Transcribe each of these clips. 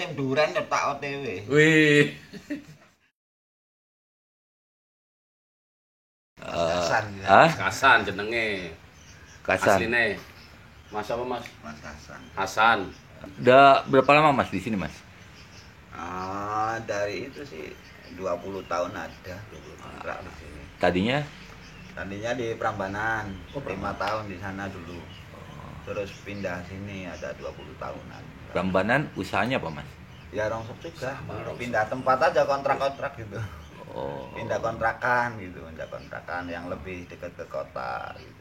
musim duren ya tak OTW. Wih. Kasan ya. Hah? Kasan jenenge. Kasan. Asline. Mas apa Mas? Mas Kasan. Hasan. Udah berapa lama Mas di sini Mas? Dari itu sih 20 tahun ada kontrak di sini. Tadinya Tadinya di Prambanan, Oh, 5 tahun di sana dulu. Terus pindah sini ada 20 tahunan. Prambanan usahanya apa Mas? Ya rongsok juga. Rongsok. Pindah tempat aja kontrak-kontrak gitu. Oh, Pindah kontrakan gitu, pindah kontrakan yang lebih dekat ke kota gitu.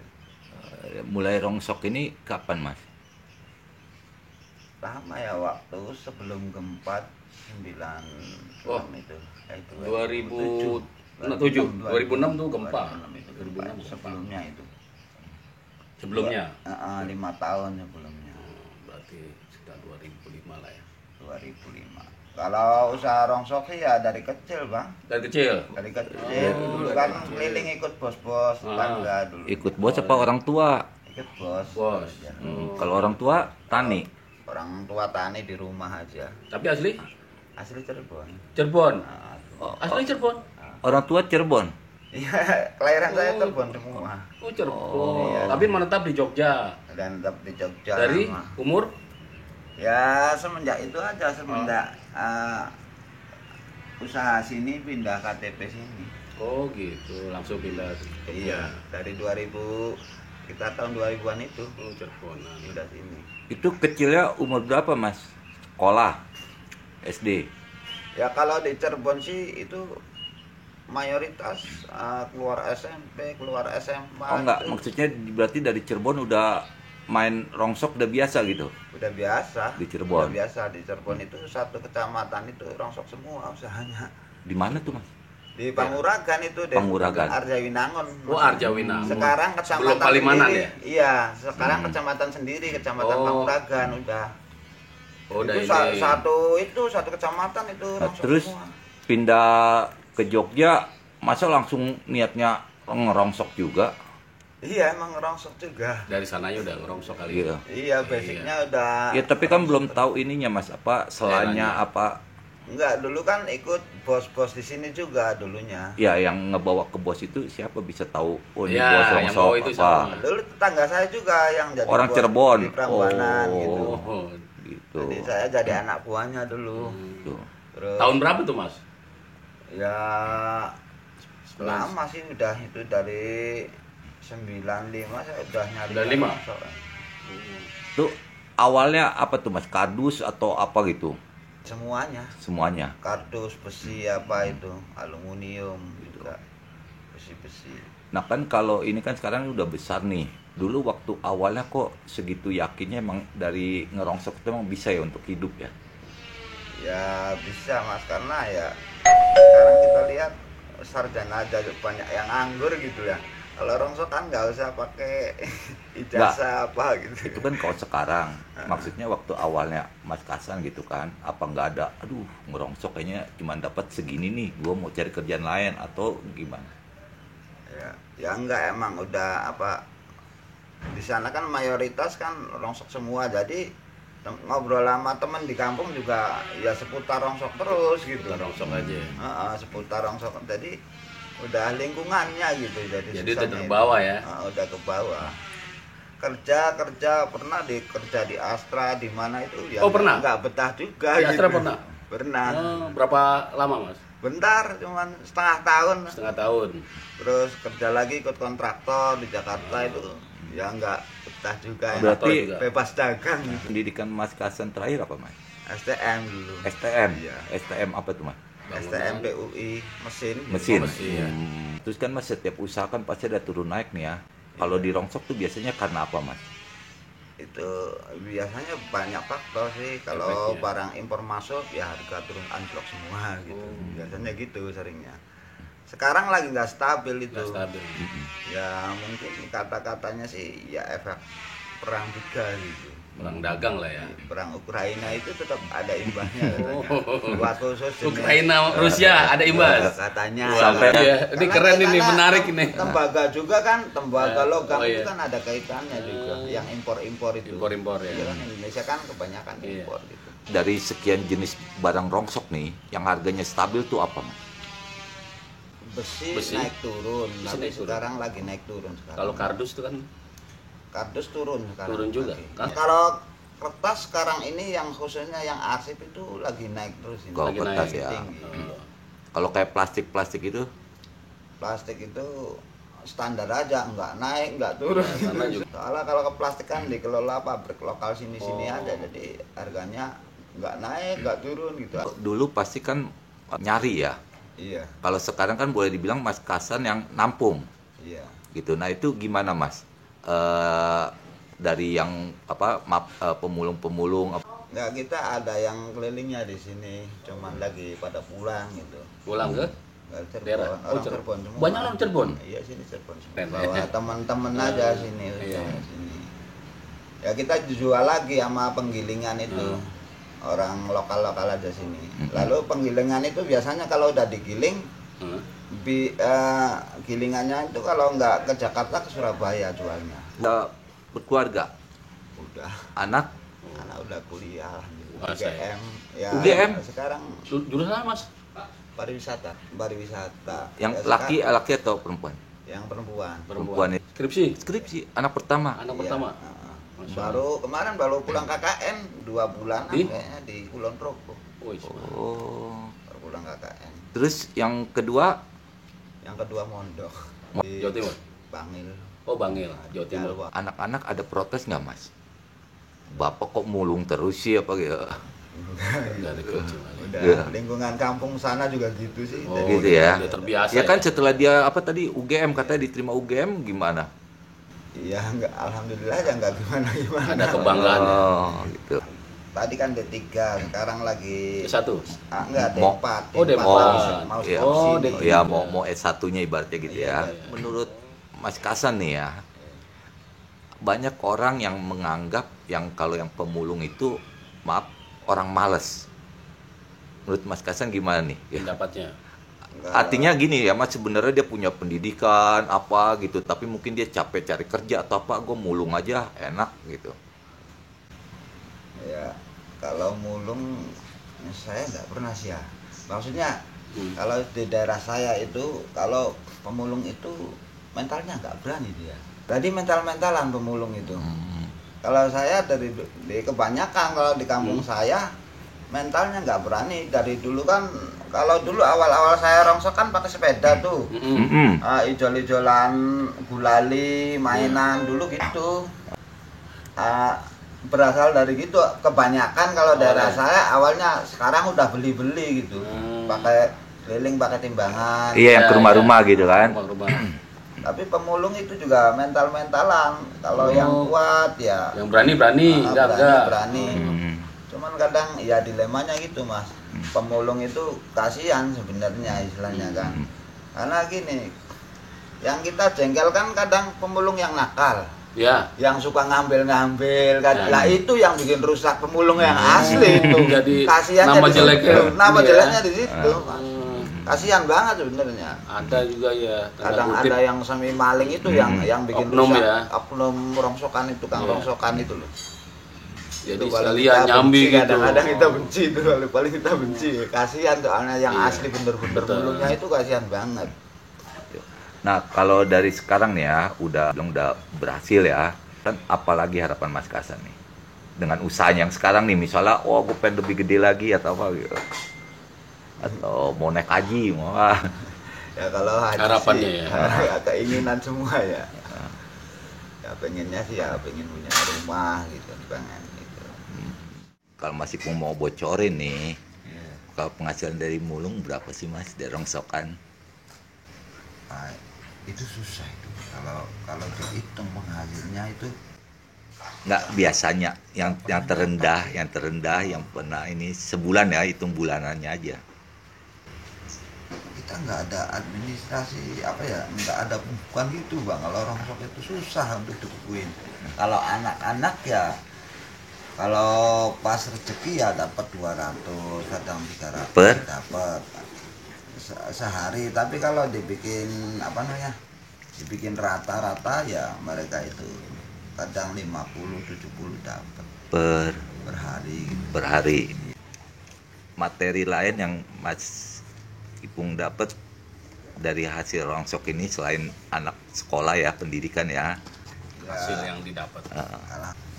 mulai rongsok ini kapan Mas? Lama ya waktu sebelum gempa 96 Oh. itu. 2007 tuh gempa. 2006 itu 2006 gempa. gempa. Sebelumnya itu. Sebelumnya. 5 tahun sebelumnya. Berarti sudah 2005 lah ya. 2005. Kalau usaha rongsok sih ya dari kecil, Bang. Dari kecil. Dari kecil dulu kan keliling ikut bos-bos tetangga dulu. Ikut bos apa orang tua? Ikut bos. Bos. Ya. Kalau orang tua tani. Orang tua tani di rumah aja. Tapi asli Asli Cirebon. Cirebon. Nah, Asli Cirebon. Orang tua Cirebon. iya, kelahiran saya Cirebon semua. Oh, Cirebon. iya. Tapi menetap di Jogja. Dan tetap di Jogja. Dari lama. umur Ya semenjak itu aja semenjak usaha sini pindah KTP sini. oh gitu, langsung pindah ke Jogja. Iya, dari 2000 kita tahun 2000-an itu Oh, Cirebonan. udah sini. Itu kecilnya umur berapa Mas? Sekolah SD. Ya kalau di Cirebon sih itu mayoritas keluar SMP, keluar SMA. Oh enggak, itu maksudnya berarti dari Cirebon udah main rongsok udah biasa gitu. udah biasa. Di Cirebon. Udah biasa di Cirebon itu satu kecamatan itu rongsok semua usahanya. Di mana tuh Mas? Di Panguragan itu deh. Panguragan. Arjawinangun. Oh, Arjawinangun. Sekarang kecamatan Sebelum Palimanan sendiri. ya? Iya, sekarang kecamatan sendiri, kecamatan Oh. Panguragan udah. Oh, udah itu ini. satu kecamatan itu Nah, rongsok terus semua. pindah ke Jogja, masa langsung niatnya ngerongsok juga? Iya, emang rongsok juga. Dari sananya udah ngerongsok kali. Gitu. Iya, basicnya udah. Ya tapi kan belum tahu ininya Mas, apa selanya apa? Enggak, dulu kan ikut bos-bos di sini juga dulunya. Ya yang ngebawa ke bos itu siapa bisa tahu? Oh ini Ya, bos yang rongsok bawa itu apa? siapa? Dulu tetangga saya juga yang jadi Orang bos Cirebon. di Prambanan gitu. Oh, Gitu. Jadi saya jadi anak buahnya dulu. Gitu. Terus tahun berapa tuh Mas? ya lama sih udah itu dari 95 saya udah nyari. 95? rongsok. Itu awalnya apa tuh Mas? Kardus atau apa gitu? Semuanya. Semuanya. Kardus, besi apa itu, aluminium gitu Kak. Besi-besi. Nah kan kalau ini kan sekarang udah besar nih. Dulu waktu awalnya kok segitu yakinnya emang dari ngerongsok itu emang bisa ya untuk hidup ya? Ya bisa Mas, karena ya sekarang kita lihat sarjana aja banyak yang nganggur gitu ya. Kalau rongsok kan nggak usah pakai ijazah apa gitu. Itu kan kalau sekarang, maksudnya waktu awalnya Mas Kasan gitu kan, apa nggak ada, aduh ngerongsok kayaknya cuma dapat segini nih, gua mau cari kerjaan lain atau gimana? Ya enggak, emang udah apa, di sana kan mayoritas kan rongsok semua, jadi ngobrol sama temen di kampung juga ya seputar rongsok terus gitu. Udah rongsok aja. Seputar rongsok, jadi udah lingkungannya gitu, jadi Jadi udah susahnya terbawa itu. ya? Udah ke bawah. Kerja pernah kerja di Astra di mana itu ya. Oh, pernah? Nggak betah juga Di gitu. Astra pernah? Pernah. Oh, berapa lama Mas? Bentar, cuman setengah tahun. Setengah tahun. Terus kerja lagi ikut kontraktor di Jakarta itu ya nggak betah juga ya. Berarti juga. Bebas dagang gitu. pendidikan Mas Kasan terakhir apa Mas? STM dulu. STM? Iya. STM apa tuh Mas? STM PUI mesin. Mesin. Oh, mesin. Terus kan Mas setiap usaha kan pasti ada turun naik nih ya. Kalau di rongsok tuh biasanya karena apa Mas? Itu biasanya banyak faktor sih. Kalau Efeknya. barang impor masuk ya harga turun anjlok semua gitu. Biasanya gitu seringnya. Sekarang lagi nggak stabil itu. Nggak stabil. Ya mungkin kata-katanya sih ya efek perang juga gitu. Perang dagang lah ya. Perang Ukraina itu tetap ada imbasnya katanya. Buat khusus ini. Ukraina, Rusia ada imbas. Katanya. Sampai- Iya, ini Karena- keren ini, karena menarik ini. Tembaga juga kan, tembaga logam Oh, itu iya. kan ada kaitannya juga. Yang impor-impor itu. Impor-impor ya. Iya kan Indonesia kan kebanyakan Iya. impor gitu. Dari sekian jenis barang rongsok nih, yang harganya stabil tuh apa? Besi naik turun, Besi tapi naik turun. sekarang lagi naik turun sekarang. Kalau kardus itu kan kardus turun sekarang. Turun juga? lagi. Hah? Kalau kertas sekarang ini yang khususnya yang arsip itu lagi naik terus ini. Kalau lagi kertas naik. ya. Tinggi. Kalau kayak plastik itu, Plastik itu standar aja, nggak naik, nggak turun. Karena juga Soalnya kalau ke plastik kan dikelola pabrik lokal sini-sini Oh. aja, jadi harganya nggak naik, nggak turun gitu. dulu pasti kan nyari ya. Iya, Kalau sekarang kan boleh dibilang Mas Kasan yang nampung iya. gitu. Nah itu gimana Mas? Dari yang pemulung-pemulung Nggak, kita ada yang kelilingnya di sini, cuman lagi pada pulang gitu. pulang ke Nggak, Cirebon, daerah. Oh, orang Cirebon. Cirebon semua. Banyak orang Cirebon? Iya, sini Cirebon semua. Keren. Bawa teman-teman aja sini, Iya. sini. Ya kita jual lagi sama penggilingan itu. Orang lokal-lokal aja sini. Lalu penggilingan itu biasanya kalau udah digiling, Hmm. gilingannya itu kalau nggak ke Jakarta, ke Surabaya jualnya. berkeluarga, Udah, anak anak udah kuliah, Wah, UGM. Ya, UGM? sekarang Jurusan apa, Mas? pariwisata. yang Ya, laki sekarang laki atau perempuan? yang perempuan. Perempuan. Skripsi. Skripsi, anak pertama. Anak Iya, pertama. heeh. Masya Kemarin baru pulang KKN 2 bulan Di? kayaknya di Kulon Progo. Oh, iya. Oh. Baru pulang KKN. Terus yang kedua, Yang kedua mondok di Jawa Timur. Bangil. Oh, Bangil, Jawa Timur. Jalwa. anak-anak ada protes nggak Mas? Bapak kok mulung terus sih apa gitu? Dari kecil. Udah Iya. lingkungan kampung sana juga gitu sih. Oh, Jadi, Gitu ya. Dia terbiasa. Ya kan setelah dia apa tadi UGM katanya diterima UGM gimana? iya, enggak, alhamdulillah ya enggak gimana-gimana. Ada kebanggaan. ya? Oh, gitu. Tadi kan D3, sekarang lagi S1. enggak Mau- D4. Oh, D4. Mau Iya. Oh, skripsi D3. nih. Ya mau S1-nya ibaratnya gitu ya. Iya, iya. Menurut Mas Kasan nih ya, banyak orang yang menganggap yang kalau yang pemulung itu maaf orang males. Menurut Mas Kasan gimana nih? Ya. Pendapatnya. Enggak. Artinya gini ya Mas, sebenarnya dia punya pendidikan apa gitu, tapi mungkin dia capek cari kerja atau apa, gue mulung aja enak gitu. Ya, kalau mulung saya nggak pernah sih ya. Maksudnya kalau di daerah saya itu kalau pemulung itu mentalnya nggak berani dia. Jadi mental-mentalan pemulung itu. Kalau saya di kebanyakan kalau di kampung saya mentalnya nggak berani. Dari dulu kan kalau dulu awal-awal saya rongsok kan pakai sepeda tuh. Mm-mm. Ijol-ijolan, gulali, mainan dulu gitu. Berasal dari gitu. Kebanyakan kalau daerah ya. saya awalnya sekarang udah beli-beli gitu. Pakai keliling, pakai timbangan. Iya yang Ya, ke rumah-rumah gitu kan. Rumah-rumah. Tapi pemulung itu juga mental-mentalan. Kalau Oh. yang kuat ya Yang berani-berani, enggak. berani. Cuman kadang ya dilemanya gitu mas. Pemulung itu kasihan sebenarnya istilahnya kan. Karena gini, yang kita jengkel kan kadang pemulung yang nakal, Ya. yang suka ngambil-ngambil kan. Ya. Lah itu yang bikin rusak pemulung yang asli itu. Jadi Kasihannya nama di situ. jeleknya. Nama Iya. jeleknya di situ. Mas. Hmm. Kasihan banget sebenarnya. Ada juga ya. tanda Kadang kutip. ada yang semi maling itu yang bikin Oknum rusak. ya. Oknum rongsokan itu, tukang Iya. rongsokan itu loh. Jadi Itu paling sekalian kita nyambi benci, gitu. kadang-kadang kita benci itu paling kita benci. Kasihan soalnya yang Iya. asli bener-bener Betul. mulungnya itu kasihan banget. Nah kalau dari sekarang nih ya udah berhasil ya, kan apalagi harapan Mas Kasan nih dengan usaha yang sekarang nih, misalnya gue pengen lebih gede lagi atau apa gitu, atau mau naik haji mau apa. Ya kalau haji Harapannya sih, ya. keinginan semua ya. Ya pengennya sih ya pengen punya rumah gitu, pengen gitu. Kalau masih mau bocorin nih, Iya. kalau penghasilan dari mulung berapa sih Mas dari rongsokan? Nah, itu susah itu. Kalau dihitung penghasilnya itu Nggak, biasanya yang terendah yang pernah ini sebulan ya, hitung bulanannya aja. kita nggak ada administrasi apa ya, nggak ada bukan gitu bang. Kalau rongsok itu susah untuk dibukuin. Kalau anak-anak ya kalau pas rezeki ya dapat 200, kadang 300 Per? dapat sehari. Tapi kalau dibikin apa namanya, dibikin rata-rata ya mereka itu kadang 50-70 dapat. Per per hari. Materi lain yang Mas Ipung dapat dari hasil rongsok ini selain anak sekolah ya, pendidikan ya. Hasil yang didapat.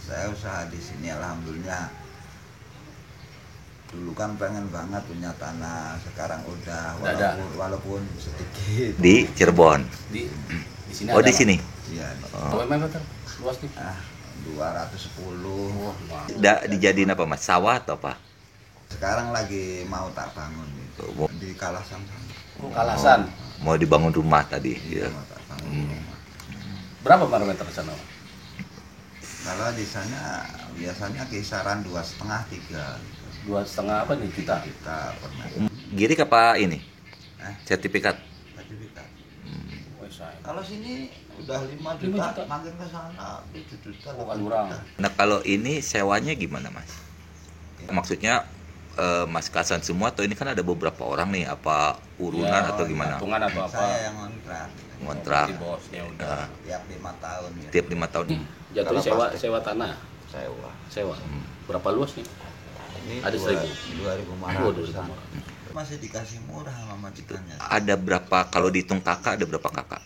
Saya usaha di sini alhamdulillah. Dulu kan pengen banget punya tanah, sekarang udah walaupun sedikit. Di Cirebon. Di sini Oh, ada, di sini. Iya. Oh, memang betul. Luas nih. 210. Dijadiin apa Mas? Sawah atau apa? Sekarang lagi mau tak bangun gitu. Di Kalasan. Oh, Kalasan. Mau dibangun rumah tadi. Iya, Ya. mau tak bangun. Berapa parameter di sana? Kalau di sana biasanya kisaran 2,5-3 gitu. 2,5 apa nih juta? Kita pernah Girik apa ini? Eh? Sertifikat. sertifikat. Oh, saya. Kalau sini udah 5 5 juta, juta. makin ke sana 7 juta. Oh, 8 kurang. juta. Nah, kalau ini sewanya gimana Mas? Maksudnya Mas Kasan semua atau ini kan ada beberapa orang nih, apa urunan Ya, atau gimana? patungan atau apa? Saya yang ngontrak. Ngontrak. Di bosnya udah. Tiap 5 tahun ya. Tiap 5 tahun. Jatuhnya Kalau sewa tanah. Sewa. Sewa. Berapa luas nih? Ini Ada 2.500. Waduh, Masih dikasih murah sama majikannya. Ada berapa, kalau dihitung kakak ada berapa kakak?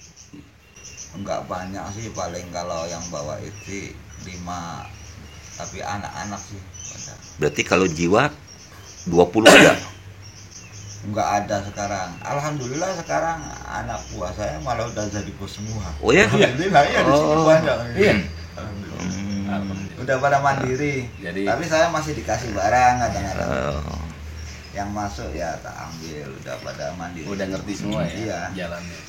Enggak banyak sih, paling kalau yang bawa itu 5. Tapi anak-anak sih banyak. Berarti kalau jiwa 20 ada. Enggak ada sekarang. Alhamdulillah sekarang anak buah saya malah udah jadi bos semua. Oh ya? Alhamdulillah ya, di sini Oh. banyak. Iya. Alhamdulillah. Alhamdulillah. Udah pada mandiri. Jadi- Tapi saya masih dikasih barang kadang-kadang. Oh. Yang masuk ya tak ambil, udah pada mandiri. Udah ngerti semua ya Iya. jalannya.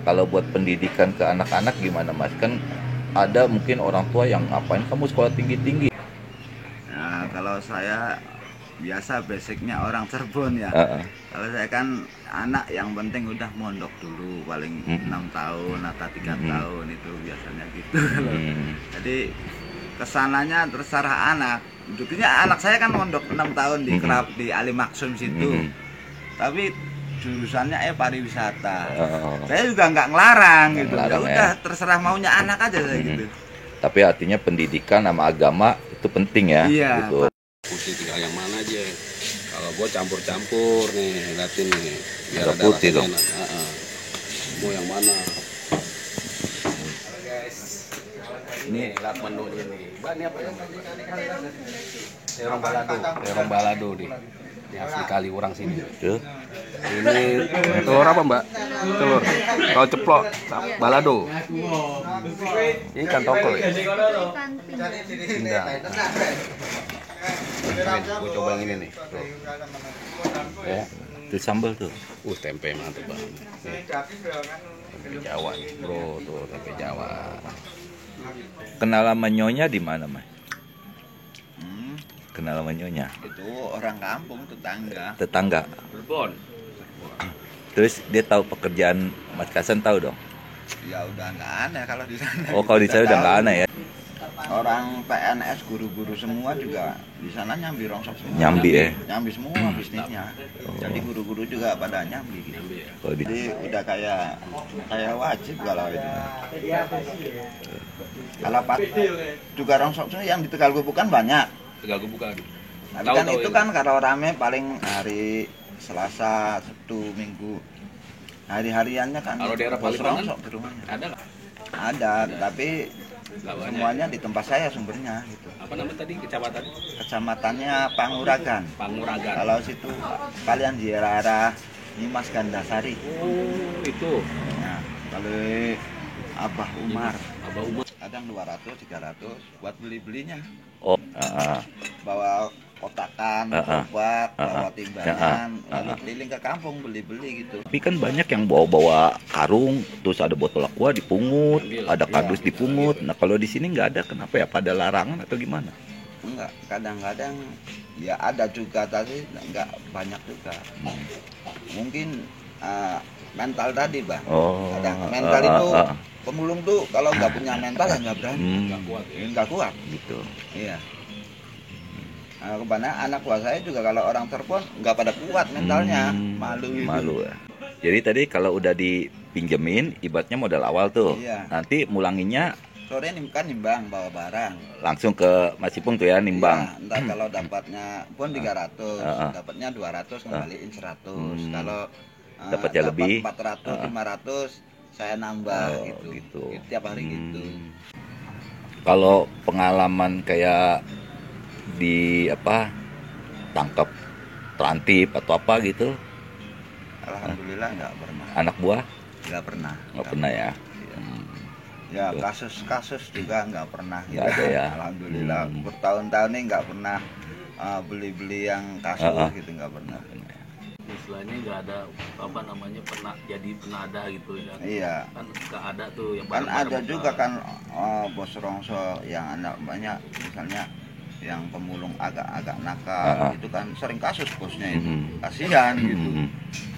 Kalau buat pendidikan ke anak-anak gimana Mas? Kan ada mungkin orang tua yang ngapain kamu sekolah tinggi-tinggi. Nah, kalau saya biasa basicnya orang Cirebon ya. Heeh. Kalau saya kan anak yang penting udah mondok dulu paling 6 tahun atau 3 tahun itu biasanya gitu. Jadi kesananya terserah anak. Buktinya anak saya kan mondok 6 tahun di Kerap di Ali Maksum situ. Tapi jurusannya pariwisata. Oh. Saya juga nggak ngelarang Nggak gitu. Ya ngelarang, udah ya. terserah maunya anak aja saya gitu. Tapi artinya pendidikan sama agama itu penting ya. Iya, Gitu. Putih tinggal yang mana aja. Kalau gua campur-campur nih, liatin nih. Biar Agak ada putih rasanya dong. enak. Mau yang mana? Ini lihat menunya nih. Mbak, ini apa ya? Terong balado. Terong balado nih. Ini asli kali orang sini. Tuh. Ini telur apa mbak? Telur. Kalau ceplok balado. Ini ikan tongkol ya? Pindang. Gue coba yang ini nih. Tuh. Ya. Itu sambal tuh. Tempe mantep banget. Nih. Tempe Jawa nih bro, tuh tempe Jawa. Kenal sama nyonya di mana Mas? Hmm, Kenal sama nyonya? itu orang kampung tetangga. Tetangga. Berbon. Terus dia tahu pekerjaan Mas Kasan tahu dong? Ya udah nggak aneh kalau di sana. Oh, kalau di sana udah nggak aneh ya? Orang PNS guru-guru semua juga di sana nyambi rongsok semua. Nyambi ya? Nyambi semua bisnisnya. Jadi guru-guru juga pada nyambi gitu. Kalau di... Jadi udah kayak wajib kalau itu. Kalau juga rongsok semua yang di Tegal Gubuk kan banyak. Tegal gue buka. Tapi kan itu kan kalau rame paling hari Selasa, Sabtu, Minggu. Hari-hariannya kan Kalau daerah bos Palimanan rongsok di rumahnya. ada nggak? Ada, tapi Nggak banyak. semuanya di tempat saya sumbernya gitu. Apa namanya tadi kecamatan? Kecamatannya Panguragan. Panguragan. Kalau situ kalian di arah Nimas Gandasari. Oh itu. Nah, kalau Abah Umar Abah Umar. kadang 200, 300 buat beli-belinya. Oh, Bawa kotakan, obat, bawa timbangan, lalu keliling ke kampung beli-beli gitu. tapi kan banyak yang bawa-bawa karung, terus ada botol aqua dipungut, ada kardus dipungut. Nah kalau di sini nggak ada, kenapa ya? Pada larangan atau gimana? Enggak, kadang-kadang ya ada juga, tapi enggak banyak juga. Mungkin mental tadi, Bang. Oh, Kadang mental itu pemulung tuh kalau nggak punya mental ya nggak berani, nggak kuat. Gitu. Iya. Nah, kebanyakan anak buah saya juga kalau orang telepon nggak pada kuat mentalnya, malu. Malu ya. Jadi tadi kalau udah di pinjemin, ibaratnya modal awal tuh. Iya. Nanti mulanginnya Sore kan nimbang bawa barang. langsung ke Mas Ipung tuh ya, nimbang. Iya, ntar kalau dapatnya pun 300, Heeh. dapatnya 200 ngembaliin 100. Kalau Dapatnya dapat lebih, 400, 500 saya nambah Oh, gitu. gitu. Tiap hari gitu. Kalau pengalaman kayak di apa tangkap terantip atau apa gitu, Alhamdulillah nggak pernah. anak buah Nggak pernah. nggak pernah ya. Ya kasus-kasus juga nggak pernah. Nggak ada ya. Alhamdulillah bertahun-tahun ini nggak pernah beli-beli yang kasus gitu nggak pernah. Istilahnya nggak ada apa namanya pernah jadi penada gitu ya. Iya. Kan nggak ada tuh yang Kan bareng-bareng ada buka. juga kan bos rongso yang anak banyak misalnya yang pemulung agak-agak nakal itu kan sering kasus bosnya itu. Kasihan gitu.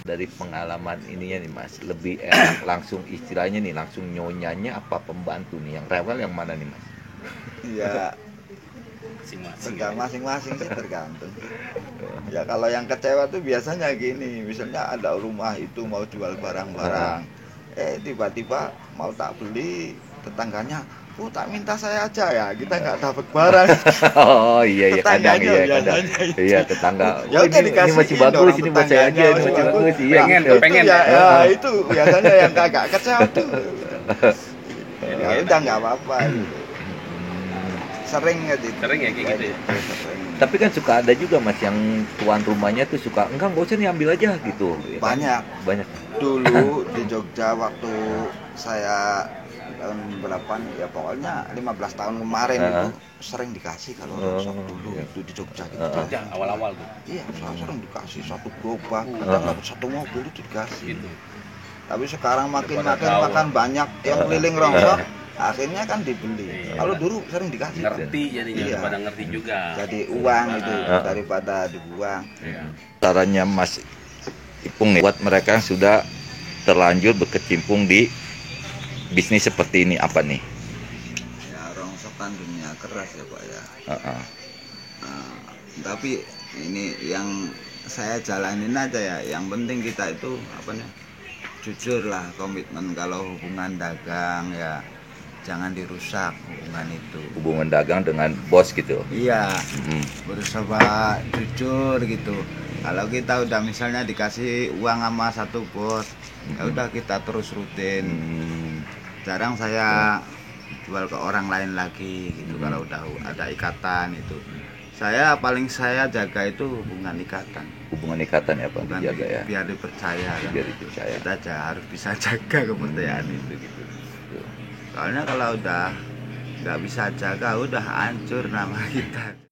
Dari pengalaman ininya nih Mas, lebih enak langsung istilahnya nih langsung nyonyanya apa pembantu nih, yang rewel yang mana nih Mas? Ya Masing-masing. masing-masing sih tergantung. Ya kalau yang kecewa tuh biasanya gini, misalnya ada rumah itu mau jual barang-barang, tiba-tiba mau tak beli, tetangganya, tak minta saya aja ya, kita nggak dapat barang. Oh iya kadang Tetangganya iya kadang biasanya. iya tetangga. Ya Oh, udah ini dikasihin masih bagus, orang ini buat saya aja, tetangganya, ini masih masih bagus. Iya. Pengen, Itu pengen. ya, itu biasanya yang agak kecewa tuh. Ya udah nggak apa-apa gitu. Sering gitu. Sering ya kayak gitu ya? Sering. Tapi kan suka ada juga Mas yang tuan rumahnya tuh suka enggak usah nih ambil aja gitu. Ya kan? Banyak. Dulu di Jogja waktu saya tahun berapa nih, ya pokoknya 15 tahun kemarin itu sering dikasih kalau rongsok dulu itu di Jogja gitu. Jogja awal-awal tuh. Iya, saya sering dikasih satu gerobak, kadang dapat satu mobil itu dikasih. Gitu. Tapi sekarang makin tahu. banyak yang keliling rongsok, akhirnya kan dibeli. Kalau dulu sering dikasih. Ngerti jadinya Iya. pada ngerti juga. Jadi uang itu daripada dibuang. Iya. Caranya Mas Ipung nih buat mereka yang sudah terlanjur berkecimpung di bisnis seperti ini apa nih? Ya rongsok kan dunia keras ya Pak ya. Heeh. Tapi ini yang saya jalanin aja ya. Yang penting kita itu apa nih? Jujur lah, komitmen kalau hubungan dagang ya jangan dirusak hubungan itu. Hubungan dagang dengan bos gitu. Iya, berusaha jujur gitu. Kalau kita udah misalnya dikasih uang sama satu bos, ya udah kita terus rutin. Jarang saya jual ke orang lain lagi gitu kalau udah ada ikatan itu. Saya jaga itu hubungan ikatan. Hubungan ikatan ya Pak Bukan dijaga ya. biar dipercaya kan. Biar dipercaya. Kita harus bisa jaga kepercayaan itu gitu. Soalnya kalau udah nggak bisa jaga udah hancur nama kita.